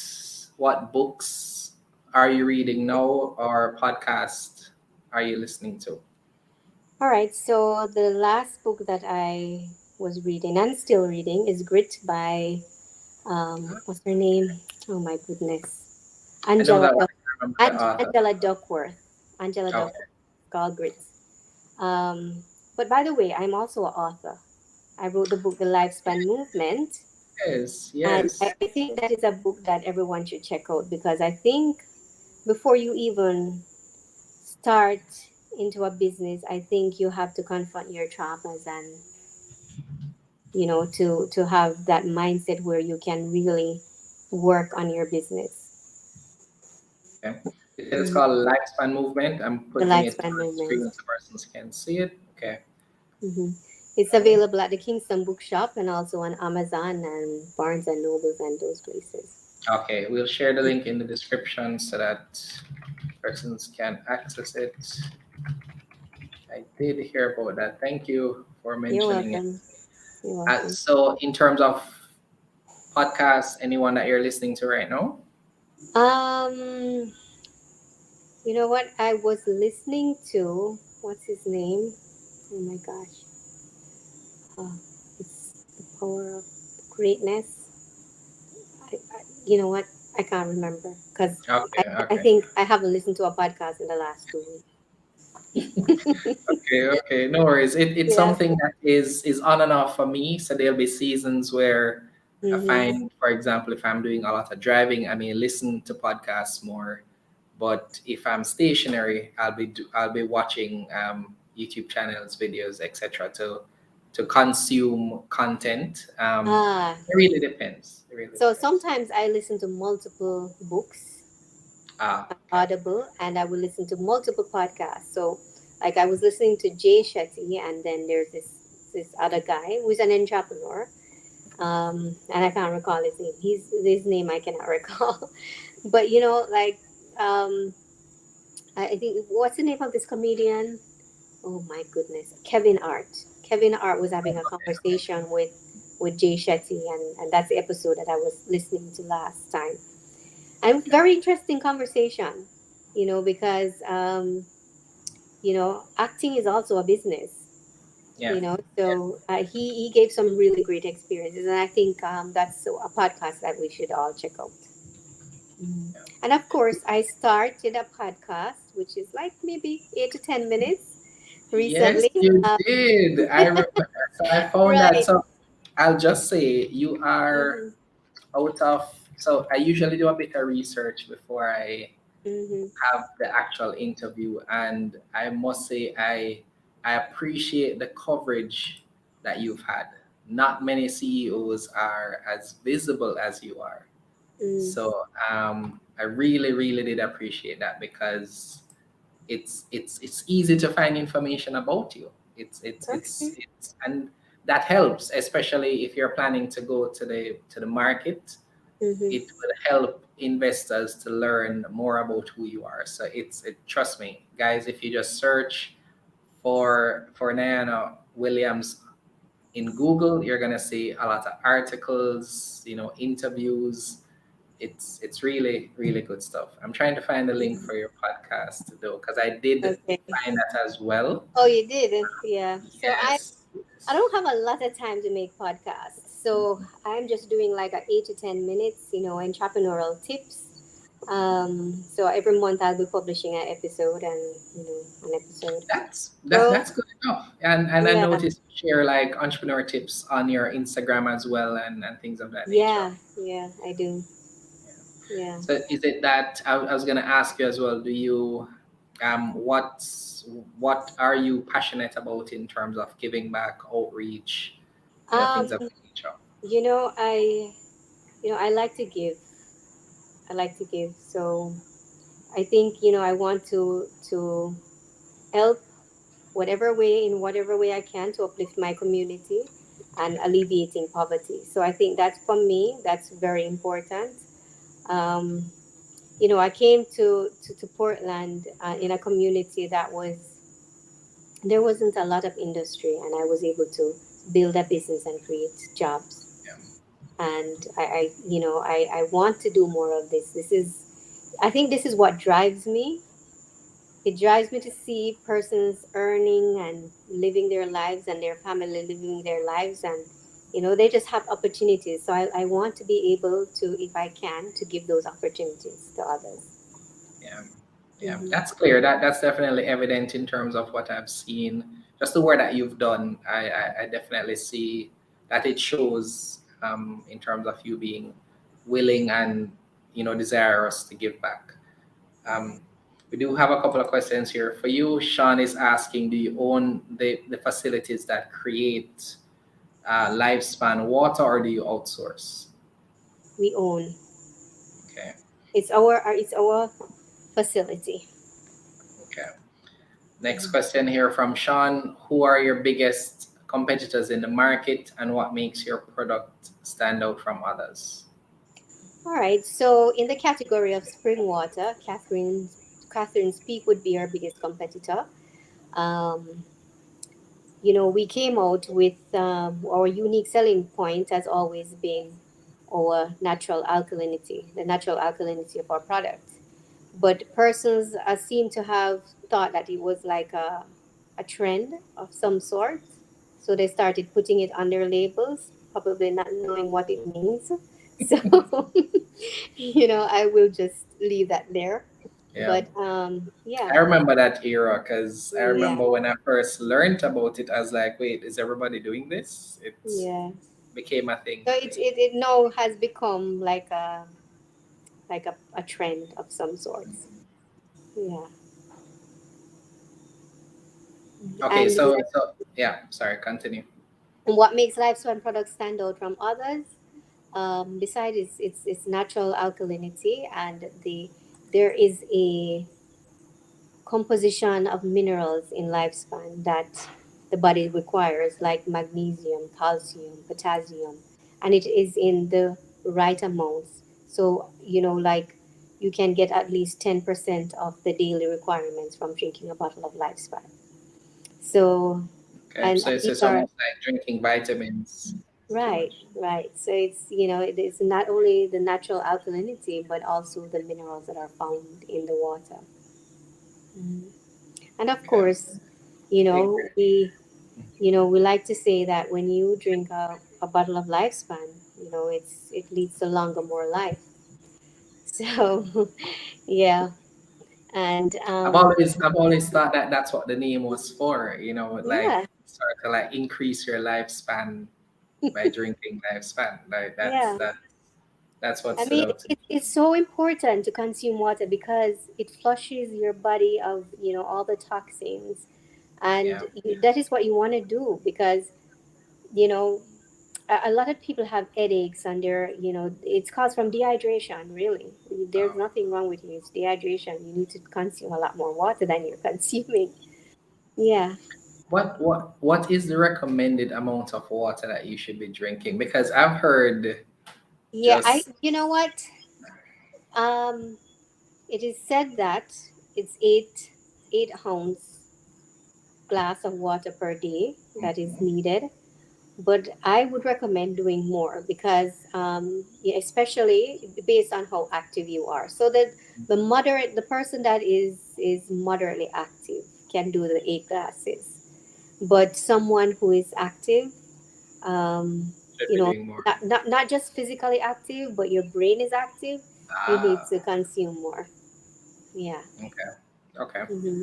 what books are you reading now, or podcast are you listening to? All right. So the last book that I was reading and still reading is Grit by what's her name? Oh my goodness, I know Angela that one. Duck, I remember the author. Angela Duckworth. Angela Okay. Duckworth. Called Grit. But by the way, I'm also an author. I wrote the book The Lifespan Movement, Yes, and yes. I think that is a book that everyone should check out because I think before you even start into a business, I think you have to confront your traumas and to have that mindset where you can really work on your business. Okay. You said it's Mhm. called Lifespan Movement. I'm The putting it Lifespan on Movement. screen so persons can see it. Okay. Hmm. It's available at the Kingston Bookshop and also on Amazon and Barnes and Nobles and those places. Okay, we'll share the link in the description so that persons can access it. I did hear about that. Thank you for You're mentioning it. welcome. You're welcome. So, in terms of podcasts, anyone that you're listening to right now? Um, you know what? I was listening to what's his name? Oh my gosh. Oh, it's the power of greatness. You know what? I can't remember because Okay, I okay. think I haven't listened to a podcast in the last 2 weeks. Okay, okay. No worries. It's Yeah. something that is on and off for me. So there'll be seasons where I Mm-hmm. find, for example, if I'm doing a lot of driving, I may listen to podcasts more. But if I'm stationary, I'll be watching YouTube channels, videos, etc. to consume content. Ah, It really depends. It really so depends. sometimes I listen to multiple books Okay. Audible, and I will listen to multiple podcasts. So, like I was listening to Jay Shetty, and then there's this other guy who's an entrepreneur, and I can't recall his name. His name I cannot recall, but like I think what's the name of this comedian? Oh my goodness, Kevin Art. Kevin Art was having a conversation with Jay Shetty, and that's the episode that I was listening to last time. And Okay. very interesting conversation, because acting is also a business, Yeah. Yeah. so he gave some really great experiences, and I think that's a podcast that we should all check out. Mhm. Yeah. And of course, I started a podcast, which is like maybe 8 to 10 minutes Yes, recently. you did. I remember. So I found that. Right. So I'll just say you are Mm-hmm. out of. So I usually do a bit of research before I Mm-hmm. have the actual interview, and I must say I appreciate the coverage that you've had. Not many CEOs are as visible as you are. Mm. So I really, really did appreciate that, because it's easy to find information about you. Okay. And that helps, especially if you're planning to go to the market. Mm-hmm. It will help investors to learn more about who you are. So trust me, guys, if you just search for Nayana Williams in Google, you're gonna see a lot of articles, interviews. It's really, really good stuff. I'm trying to find the link for your podcast though, because I did Okay. find that as well. Oh, you did? Yeah. So Yes. I don't have a lot of time to make podcasts. So I'm just doing like a 8 to 10 minutes, entrepreneurial tips So every month I'll be publishing an episode and an episode. So That's good enough. And I yeah, noticed you share like entrepreneur tips on your Instagram as well, and things of that nature. yeah, I do. Yeah. Yeah. So is it that I was gonna ask you as well? Do you what are you passionate about in terms of giving back, outreach, Um, things of that nature? you know, I I like to give. I like to give. So I think, I want to help in whatever way I can to uplift my community and alleviating poverty. So I think that's for me, that's very important. Um, I came to Portland in a community that there wasn't a lot of industry, and I was able to build a business and create jobs. Yeah. And I want to do more of this. I think this is what drives me. It drives me to see persons earning and living their lives and their family living their lives, and they just have opportunities. So I want to be able to, if I can, to give those opportunities to others. Yeah. Yeah, Hmm. that's clear. That's definitely evident in terms of what I've seen. Just the work that you've done, I definitely see that it shows in terms of you being willing and desirous to give back. Um, we do have a couple of questions here for you. Sean is asking, do you own the facilities that create lifespan water, or do you outsource? We own. Okay. It's our facility. Okay. Next question here from Sean. Who are your biggest competitors in the market, and what makes your product stand out from others? All right. So in the category of spring water, Catherine's Peak would be our biggest competitor. Um, we came out with our unique selling point has always been our natural alkalinity, the natural alkalinity of our product. But persons seem to have thought that it was like a trend of some sort. So they started putting it on their labels, probably not knowing what it means. So, I will just leave that there. Yeah, But yeah, I remember that era because I yeah, remember when I first learned about it, I was like, wait, is everybody doing this? It yeah. became a thing So for it, me. it, it now has become like a trend of some sorts. Yeah. Okay, And so yeah, sorry, continue. what makes Lifespan products stand out from others, besides its natural alkalinity, and there is a composition of minerals in Lifespan that the body requires, like magnesium, calcium, potassium, and it is in the right amounts. So, like you can get at least 10% of the daily requirements from drinking a bottle of Lifespan. So, Okay, and so these it's are almost like drinking vitamins too right, much. right. So it is not only the natural alkalinity, but also the minerals that are found in the water. Mhm. And of Okay, course, great. we like to say that when you drink a bottle of Lifespan, it leads to longer, more life. So, yeah, and I've always thought that that's what the name was for. Like yeah, sort of like increase your lifespan by drinking lifespan. Like yeah. that's what I stood mean, out to me. it's so important to consume water because it flushes your body of all the toxins, and Yeah. that is what you want to do because you know a lot of people have headaches and it's caused from dehydration. Really, there's Um, nothing wrong with you. It's dehydration. You need to consume a lot more water than you're consuming. Yeah, what is the recommended amount of water that you should be drinking? Because I've heard yeah. I just You know what? Um, it is said that it's eight ounce glass of water per day that is needed, but I would recommend doing more because, yeah, especially based on how active you are. So that the person that is moderately active can do the 8 glasses, but someone who is active, um, should you be know, doing more. not just physically active, but your brain is active. You need Ah, to consume more. Yeah. okay. Okay. Hmm.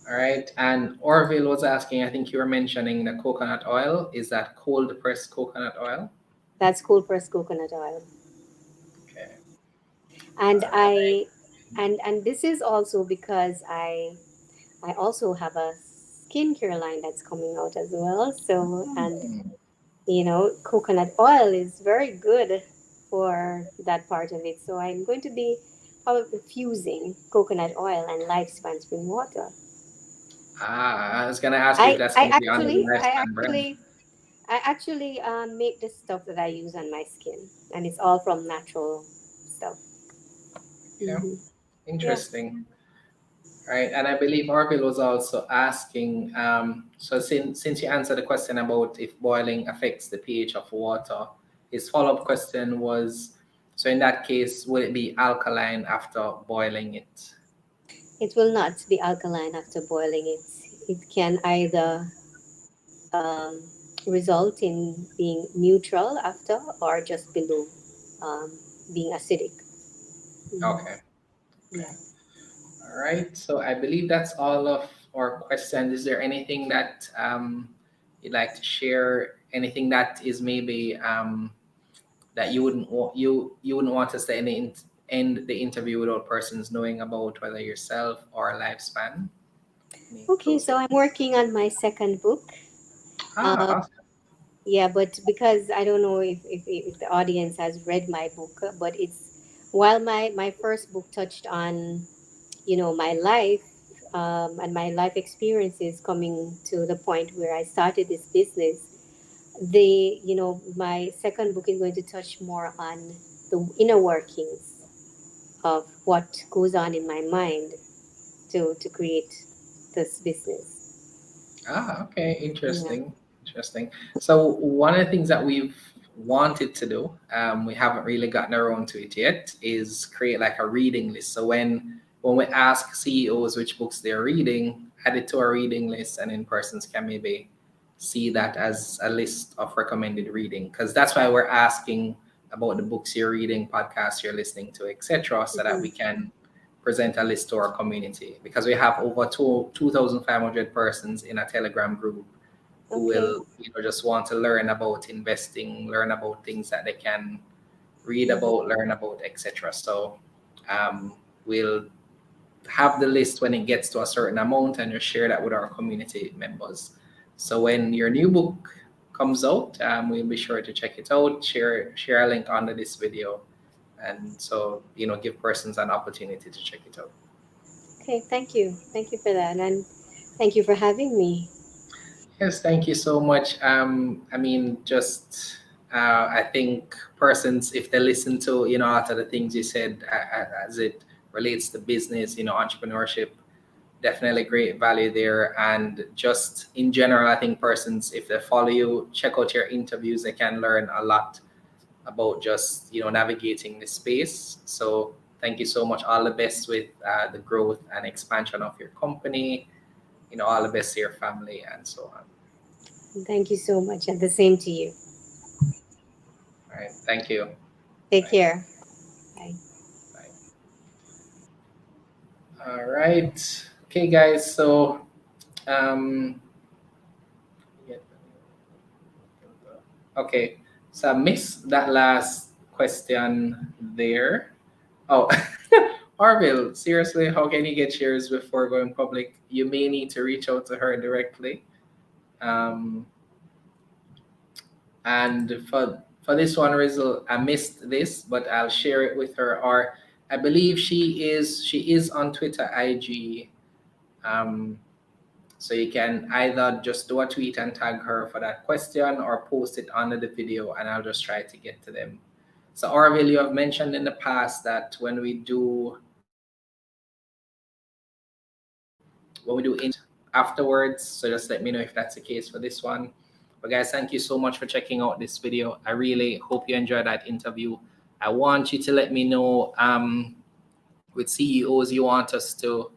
All right. And Orville was asking, I think you were mentioning the coconut oil. Is that cold pressed coconut oil? That's cold pressed coconut oil. Okay. And All right. I and this is also because I also have a skincare line that's coming out as well. So, and Hmm. coconut oil is very good for that part of it. So I'm going to be probably fusing coconut oil and Lifespan spring water. Ah, I was gonna ask you if I that's I gonna be under the actually I lifespan brand. actually I actually make the stuff that I use on my skin, and it's all from natural stuff. Okay. Hmm. Yeah. Interesting. Right, and I believe Orville was also asking. So since you answered the question about if boiling affects the pH of water, his follow-up question was, so in that case, would it be alkaline after boiling it? It will not be alkaline after boiling it. It can either result in being neutral after or just below um, being acidic. Mhm. Okay. Okay. Yeah. All right. So I believe that's all of our questions. Is there anything that you'd like to share? Anything that is maybe that you wouldn't want us to end the interview without persons knowing about whether yourself or lifespan? Any Okay, so closing? I'm working on my second book. Ah, Uh, awesome. yeah, but because I don't know if the audience has read my book, but it's while my first book touched on my life and my life experiences coming to the point where I started this business. My second book is going to touch more on the inner workings of what goes on in my mind to create this business. Ah, okay, Yeah. interesting, interesting. So one of the things that we've wanted to do, we haven't really gotten around to it yet, is create like a reading list. So when we ask CEOs which books they're reading, add it to a reading list, and then persons can maybe see that as a list of recommended reading. Because that's why we're asking about the books you're reading, podcasts you're listening to, etc., so that we Mhm. can present a list to our community because we have over 2,500 persons in a Telegram group who Okay. will just want to learn about investing, learn about things that they can read Mhm. about, learn about, etc. So um, we'll have the list when it gets to a certain amount and you share that with our community members. So when your new book comes out, we'll be sure to check it out, share a link under this video, and so give persons an opportunity to check it out. Okay. Thank you. Thank you for that, and thank you for having me. Yes, thank you so much. I mean, just I think persons, if they listen to after the things you said as it relates to business, entrepreneurship, definitely great value there. And just in general, I think persons, if they follow you, check out your interviews, they can learn a lot about just navigating the space. So thank you so much. All the best with the growth and expansion of your company. All the best to your family and so on. Thank you so much, and the same to you. All right. Thank you. Take Bye. care. Bye. Bye. All right. Okay, guys. So, um, okay. So I missed that last question there. Oh, Orville, seriously, how can you get shares before going public? You may need to reach out to her directly. Um, and for this one result, I missed this, but I'll share it with her. Or I believe she is on Twitter, IG. Um, so you can either just do a tweet and tag her for that question, or post it under the video, and I'll just try to get to them. So Orville, you have mentioned in the past that when we do afterwards. So just let me know if that's the case for this one. But guys, thank you so much for checking out this video. I really hope you enjoyed that interview. I want you to let me know with CEOs you want us to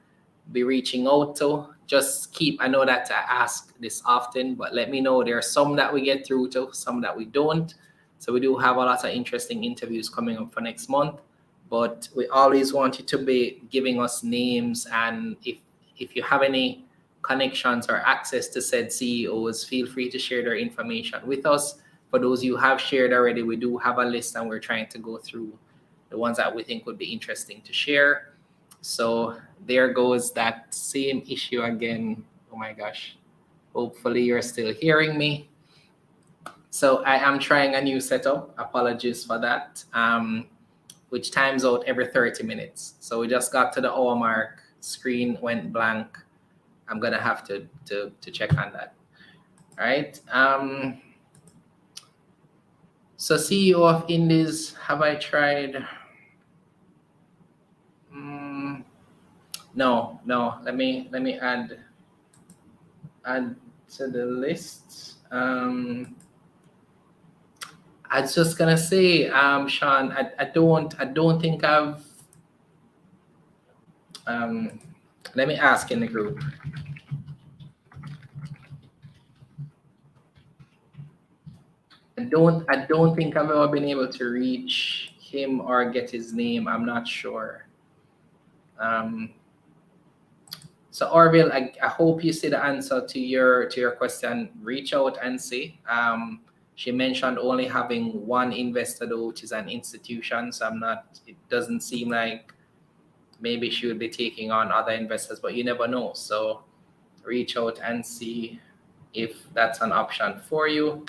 be reaching out to. Just keep, I know that I ask this often, but let me know. There are some that we get through to, some that we don't. So we do have a lot of interesting interviews coming up for next month. but we always want you to be giving us names, and if you have any connections or access to said CEOs, feel free to share their information with us. For those you have shared already, we do have a list and we're trying to go through the ones that we think would be interesting to share. So there goes that same issue again. Oh my gosh. Hopefully you're still hearing me. So I am trying a new setup. Apologies for that. Which times out every 30 minutes. So we just got to the hour mark. Screen went blank. I'm gonna have to check on that. All right. So CEO of Indies, have I tried? No. Let me add to the list. I was just gonna say, Sean, I don't think I've. Let me ask in the group. I don't think I've ever been able to reach him or get his name. I'm not sure. So Orville, I hope you see the answer to your question. Reach out and see. She mentioned only having one investor though, which is an institution. So it doesn't seem like maybe she would be taking on other investors, but you never know. So reach out and see if that's an option for you.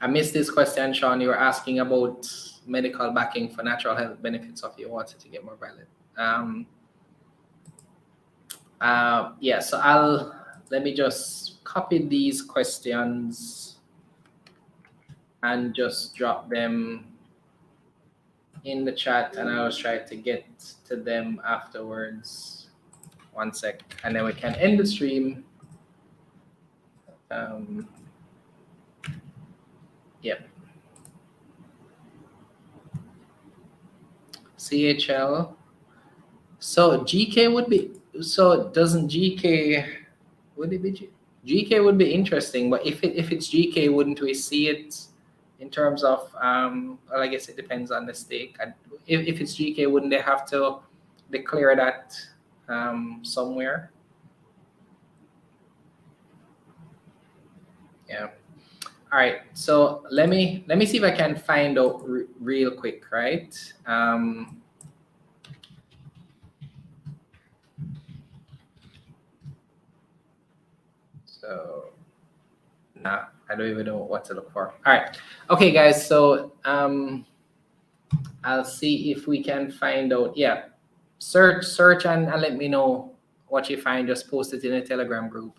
I missed this question, Sean. You were asking about medical backing for natural health benefits of your water to get more valid. Yeah, so let me just copy these questions and just drop them in the chat, and I'll try to get to them afterwards. One sec, and then we can end the stream. Yep. CHL. So GK would be, so doesn't GK, would it be GK would be interesting, but if it's GK, wouldn't we see it in terms of, well, I guess it depends on the stake. If it's GK, wouldn't they have to declare that somewhere? Yeah. All right. So let me see if I can find out real quick, right? So nah, I don't even know what to look for. All right. Okay, guys. So I'll see if we can find out. Yeah. Search and let me know what you find. Just post it in a Telegram group.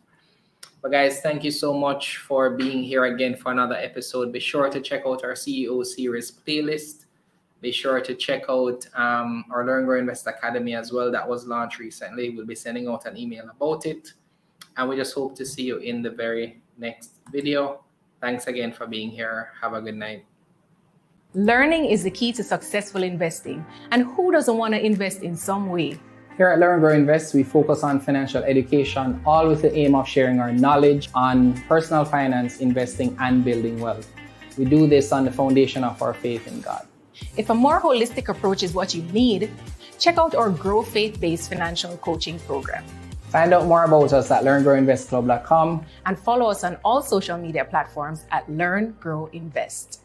But guys, thank you so much for being here again for another episode. Be sure to check out our CEO series playlist. Be sure to check out our Learn, Grow, Invest Academy as well. That was launched recently. We'll be sending out an email about it. And we just hope to see you in the very next video. Thanks again for being here. Have a good night. Learning is the key to successful investing. And who doesn't want to invest in some way? Here at L.E.A.R.N Grow Invest, we focus on financial education, all with the aim of sharing our knowledge on personal finance, investing, and building wealth. We do this on the foundation of our faith in God. If a more holistic approach is what you need, check out our Grow Faith-based financial coaching program. Find out more about us at learngrowinvestclub.com and follow us on all social media platforms at Learn, Grow, Invest.